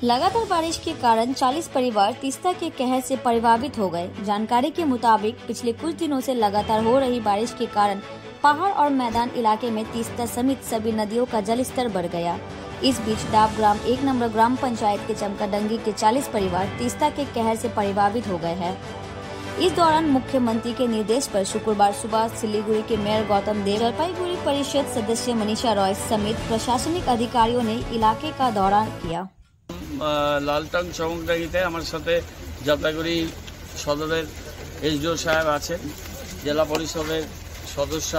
लगातार बारिश के कारण 40 परिवार तीस्ता के कहर से प्रभावित हो गए। जानकारी के मुताबिक पिछले कुछ दिनों से लगातार हो रही बारिश के कारण पहाड़ और मैदान इलाके में तीस्ता समेत सभी नदियों का जलस्तर बढ़ गया। इस बीच डाब ग्राम 1 नंबर ग्राम पंचायत के चमकाडंगी के 40 परिवार तीस्ता के कहर से प्रभावित हो गए हैं। इस दौरान मुख्यमंत्री के निर्देश पर शुक्रवार सुबह सिलीगुड़ी के मेयर गौतम देव, जलपाईगुड़ी परिषद सदस्य मनीषा रॉय समेत प्रशासनिक अधिकारियों ने इलाके का दौरा किया। लालटन चमकडांगीते আমার সাথে জলপাইগুড়ি সদরের এসডিও সাহেব আছেন, জেলা পরিষদের সদস্য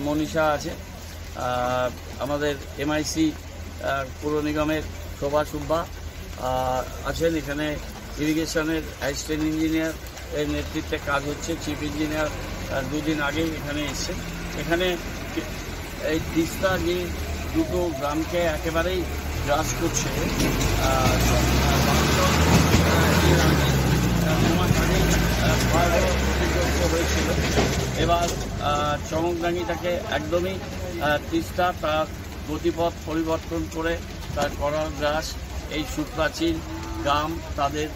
মনীষা আছে, আমাদের এমআইসি পৌর নিগমের শোভা সুব্বা আছেন। এখানে ইরিগেশনের অ্যাসিস্ট্যান্ট ইঞ্জিনিয়ার এর নেতৃত্বে কাজ হচ্ছে। চিফ ইঞ্জিনিয়ার 2 দিন আগেই এখানে এসেছেন। এখানে এই তিস্তা যে দুটো গ্রামকে একেবারেই গ্রাস করছে, হয়েছিল। এবার চমকডাঙ্গিটাকে একদমই তিস্তা তার গতিপথ পরিবর্তন করে তার করাল গ্রাস, এই সুপ্রাচীন গ্রাম, তাদের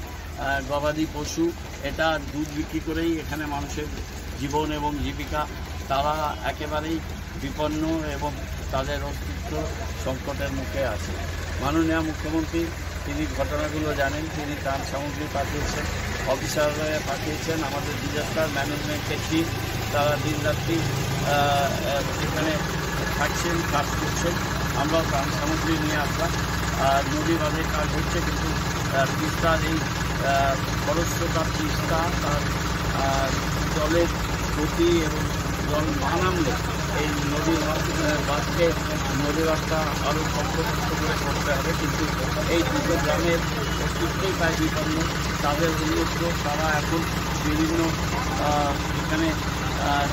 গবাদি পশু, এটা দুধ বিক্রি করেই এখানে মানুষের জীবন এবং জীবিকা, তারা একেবারেই বিপন্ন এবং তাদের অস্তিত্ব সংকটের মুখে আছে। মাননীয় মুখ্যমন্ত্রী তিনি ঘটনাগুলো জানেন, তিনি ত্রাণ সামগ্রী পাঠিয়েছেন, অফিসাররা পাঠিয়েছেন, আমাদের ডিজাস্টার ম্যানেজমেন্টের টিম তারা দিনরাত্রি এখানে থাকছেন, কাজ করছেন। আমরাও ত্রাণ সামগ্রী নিয়ে আসলাম। নদী বাঁধের কাজ হচ্ছে, কিন্তু তিস্তার এই খরস্রোতার তিস্তা তার জলের গতি এবং জল না নামলে এই নদীর বাঁধকে নদী বাঁধটা আরও শক্তপোক্ত করে করতে হবে। কিন্তু এই দুটো গ্রামের অস্তিত্বই প্রায় বিপন্ন, তাদের উন্নত, তারা এখন বিভিন্ন এখানে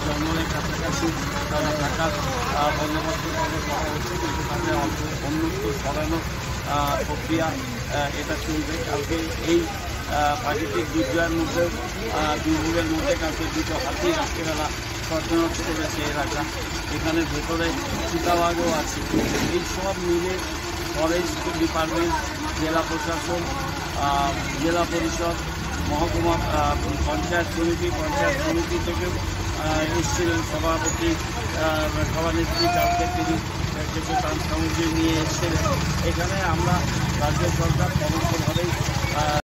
জঙ্গলের কাছাকাছি তারা থাকার বন্দোবস্ত করা হচ্ছে, কিন্তু তাদের অন্যত্র সরানোর প্রক্রিয়া এটা চলবে। কালকে এই প্রাকৃতিক দুর্যোগের মধ্যে কালকে দুটো হাতি রাত্রিবেলা সচেতন করেছে এলাকা। এখানে ভেতরে চিতাবাঘও আছে। এই সব মিলে ফরেস্ট ডিপার্টমেন্ট, জেলা প্রশাসন, জেলা পরিষদ, মহকুমা পঞ্চায়েত সমিতি থেকেও এসেছিলেন সভাপতি, সভানেত্রী, কালকে তিনি কিছু ত্রাণ সামগ্রী নিয়ে এসেছিলেন। এখানে আমরা রাজ্য সরকার সমস্তভাবেই